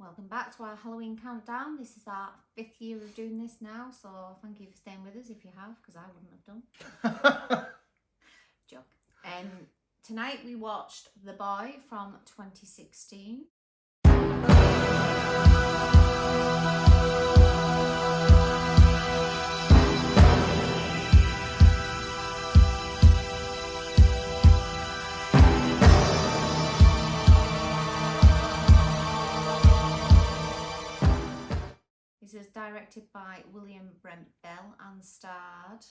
Welcome back to our Halloween countdown. This is our 5th year of doing this now, so thank you for staying with us if you have, because I wouldn't have done. Joke. Tonight we watched The Boy from 2016. This was directed by William Brent Bell and starred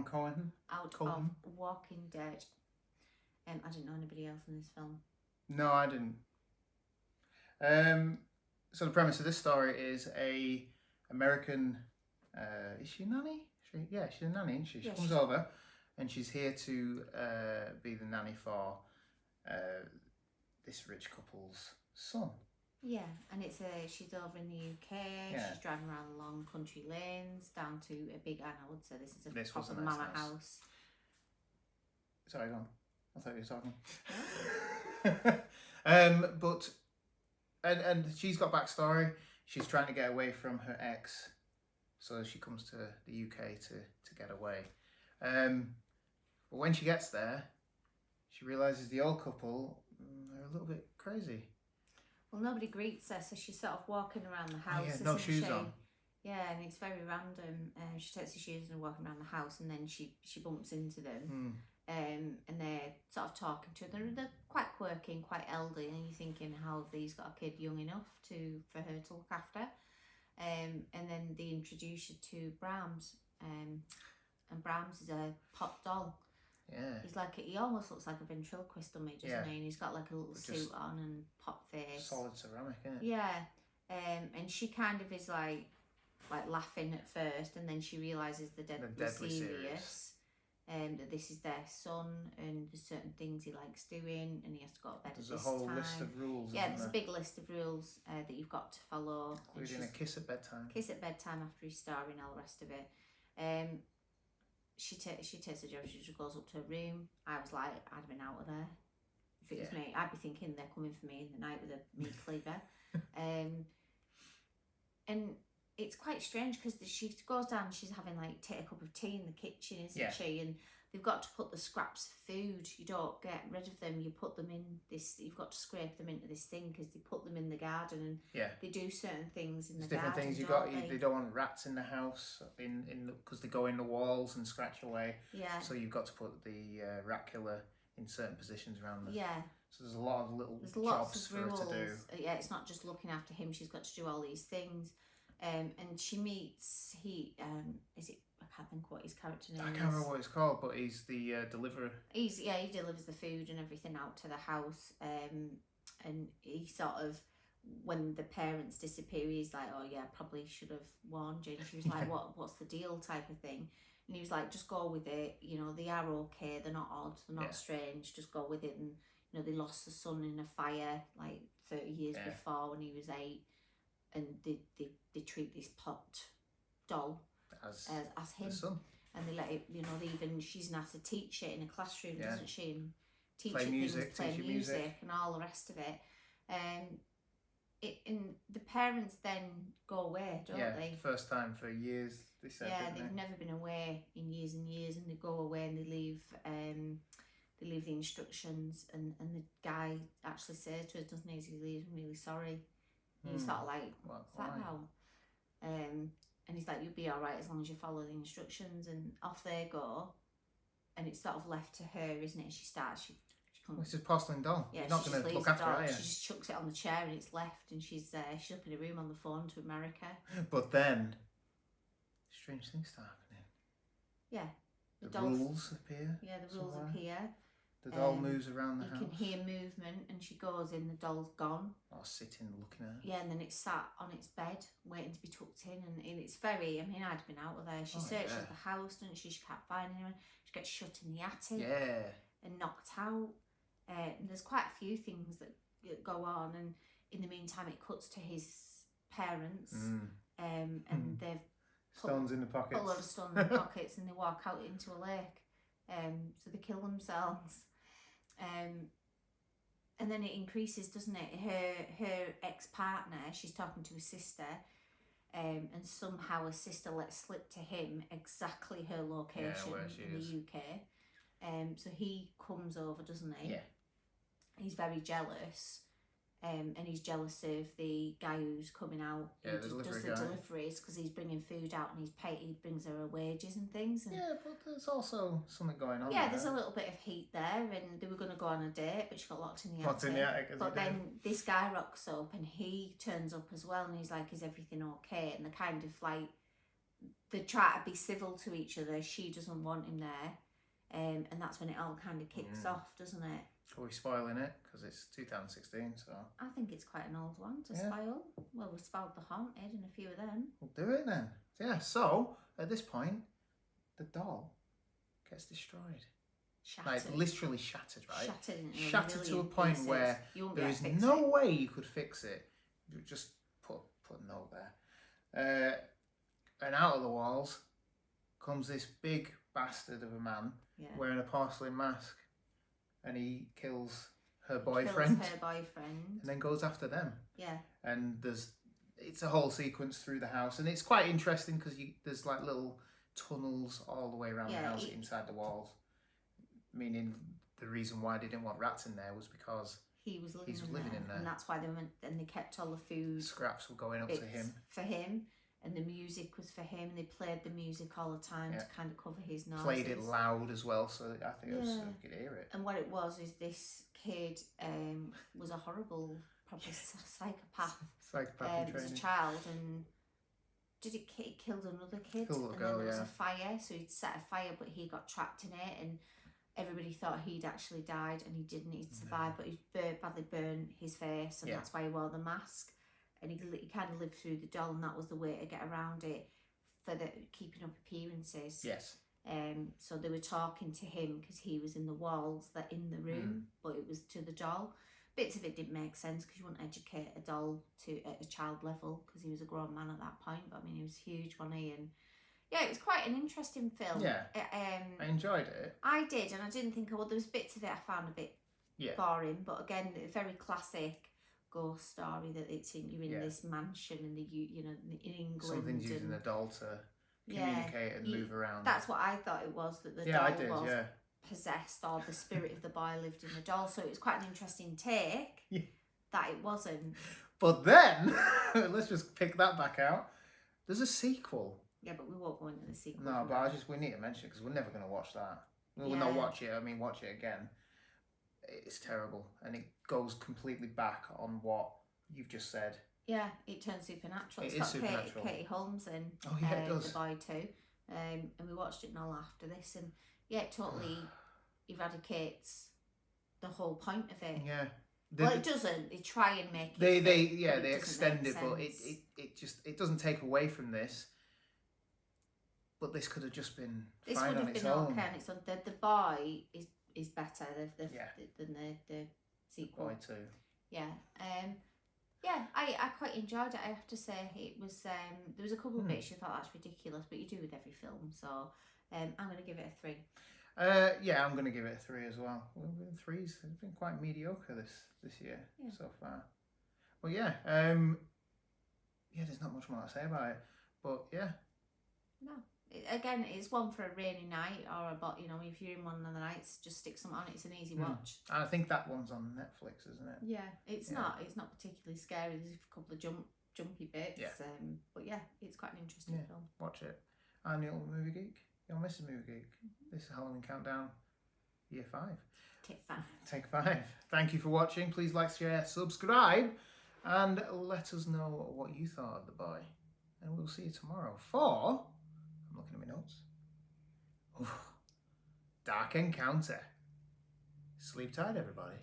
Cohan out of Walking Dead. I didn't know anybody else in this film. No, I didn't. So the premise of this story is a American. Is she a nanny? She's a nanny, isn't she? She comes over, and she's here to be the nanny for this rich couple's son. Yeah, and she's over in the UK. Yeah. She's driving around long country lanes down to a big, and I would say this is a proper manor house. Sorry, go on. I thought you were talking. But and she's got backstory. She's trying to get away from her ex, so she comes to the UK to get away. But when she gets there, she realizes the old couple are a little bit crazy. Well, nobody greets her, so she's sort of walking around the house. Oh, yeah, no shoes on. Yeah, and it's very random. She takes her shoes and walking around the house, and then she bumps into them. And they're sort of talking to her. They're quite quirky and quite elderly, and you're thinking, how have these got a kid young enough for her to look after? And then they introduce you to Brahms, and Brahms is a pop doll. Yeah. He almost looks like a ventriloquist dummy, doesn't he? And he's got like a little suit on and pop face. Solid ceramic, isn't it? Yeah. And she kind of is like laughing at first, and then she realises they're deadly serious. That this is their son, and there's certain things he likes doing, and he has to go to bed at this time. There's a whole list of rules. Yeah, there's a big list of rules that you've got to follow. Including a kiss at bedtime. Kiss at bedtime after he's starving, all the rest of it. She takes the job. She just goes up to her room. I was like, I'd have been out of there. If it was me, I'd be thinking they're coming for me in the night with a meat cleaver. And it's quite strange because she goes down and she's having take a cup of tea in the kitchen, isn't she? And they've got to put the scraps of food. You don't get rid of them. You put them in this. You've got to scrape them into this thing because they put them in the garden, and they do certain things in the garden. Different things they don't want rats in the house because they go in the walls and scratch away. Yeah. So you've got to put the rat killer in certain positions around them. Yeah. So there's a lot of little jobs for her to do. Yeah, it's not just looking after him. She's got to do all these things. And she meets I can't think what his character name is. I can't remember what it's called, but he's the deliverer. He delivers the food and everything out to the house. And he sort of, when the parents disappear, he's like, oh yeah, probably should have warned you. And she was like, what's the deal type of thing. And he was like, just go with it. They are okay. They're not odd. They're not strange. Just go with it. And they lost the son in a fire 30 years before when he was 8. And they treat this pop doll as him, the son. And they let it. They even she's now to teach it in a classroom, doesn't she? And teach play it music, things, play music, and all the rest of it. And the parents then go away, don't they? First time for years. They said. Yeah, they've never been away in years and years, and they go away and they leave. They leave the instructions, and the guy actually says to us, doesn't he? He leaves, I'm really sorry. And he's sort of like, what's that now? And he's like, you'll be all right as long as you follow the instructions. And off they go. And it's sort of left to her, isn't it? She starts, she comes. Well, it's a porcelain doll. Yeah, you're not going to look after her, are you? She just chucks it on the chair and it's left. And she's up in a room on the phone to America. But then, strange things start happening. Yeah. The rules appear. Yeah, the rules appear. The doll moves around the house. You can hear movement, and she goes in, the doll's gone. Or sitting looking at her. Yeah, and then it's sat on its bed, waiting to be tucked in, and it's very, I'd been out of there. She searches the house, doesn't she? She can't find anyone. She gets shut in the attic. Yeah. And knocked out. And there's quite a few things that go on, and in the meantime it cuts to his parents, and they've stones in the pockets. Put a lot of stones in the pockets, and they walk out into a lake. So they kill themselves. And then it increases, doesn't it? Her ex-partner, she's talking to his sister, and somehow her sister lets slip to him exactly her location where she in is. the UK. So he comes over, doesn't he? Yeah. He's very jealous. And he's jealous of the guy who's coming out. Yeah, He does the deliveries because he's bringing food out and he brings her wages and things. And yeah, but there's also something going on. yeah, there. there's a little bit of heat there, and they were going to go on a date, but she got locked in the attic. Locked in the attic, but then this guy rocks up and he turns up as well, and he's like, "Is everything okay?" And they're kind of like, they try to be civil to each other. She doesn't want him there, and that's when it all kind of kicks off, doesn't it? Are we spoiling it? Because it's 2016, so... I think it's quite an old one to spoil. Well, we spoiled The Haunted and a few of them. We'll do it then. Yeah, so, at this point, the doll gets destroyed. Shattered. Like, literally shattered, right? Shattered to a point pieces. where there is no way you could fix it. You just put a note there. And out of the walls comes this big bastard of a man wearing a porcelain mask. And he kills her boyfriend. And then goes after them. Yeah. And it's a whole sequence through the house. And it's quite interesting because there's like little tunnels all the way around the house inside the walls. Meaning the reason why they didn't want rats in there was because he was living in there. And that's why they kept all the food. Scraps were going up to him. For him. And the music was for him. And they played the music all the time to kind of cover his nose. Played it loud as well, so I think you could hear it. And what it was is this kid was a horrible, probably psychopath. As a child, and it killed another kid. Killed a and girl, then there was a fire, so he'd set a fire, but he got trapped in it, and everybody thought he'd actually died, and he didn't. He'd survived, but he badly burned his face, and that's why he wore the mask. And he kind of lived through the doll, and that was the way to get around it for the keeping up appearances. Yes. So they were talking to him because he was in the walls, that in the room, but it was to the doll. Bits of it didn't make sense because you wouldn't educate a doll at a child level because he was a grown man at that point. But I mean, he was huge, wasn't he? And yeah, it was quite an interesting film. Yeah. I enjoyed it. I did, and I didn't think. Well, there was bits of it I found a bit boring, but again, very classic ghost story that you're in this mansion in in England. Something's using the doll to communicate and move around. That's what I thought it was, that the doll was possessed, or the spirit of the boy lived in the doll. So it was quite an interesting take that it wasn't. But then, let's just pick that back out. There's a sequel. Yeah, but we won't go into the sequel. No, but we need to mention it because we're never going to watch that. We'll not watch it. I mean, watch it again. It's terrible, and it goes completely back on what you've just said. Yeah, it turns supernatural. It's got supernatural. Katie Holmes in. Oh yeah, it does. The boy too, and we watched it and all after this, and it totally eradicates the whole point of it. Yeah. It doesn't. They try and make it. They extend it, but it doesn't take away from this. But this could have just been fine on its own. Okay on its own. The boy is better than the sequel. Boy too. Yeah. I quite enjoyed it. I have to say, it was there was a couple of bits you thought that's ridiculous, but you do with every film. So I'm going to give it a 3. I'm going to give it a 3 as well. Threes have been quite mediocre this year so far. Well, there's not much more to say about it, but no. Again, it's one for a rainy night, or if you're in one of the nights, just stick something on. It's an easy watch. I think that one's on Netflix, isn't it? Yeah, it's not particularly scary. There's a couple of jumpy bits. But it's quite an interesting film. Watch it. I'm Neil, Movie Geek. You're Mrs. Movie Geek. This is Halloween Countdown, Year 5. Take 5. Thank you for watching. Please like, share, subscribe, and let us know what you thought of The Boy. And we'll see you tomorrow for... I'm looking at my notes. Dark Encounter. Sleep tight, everybody.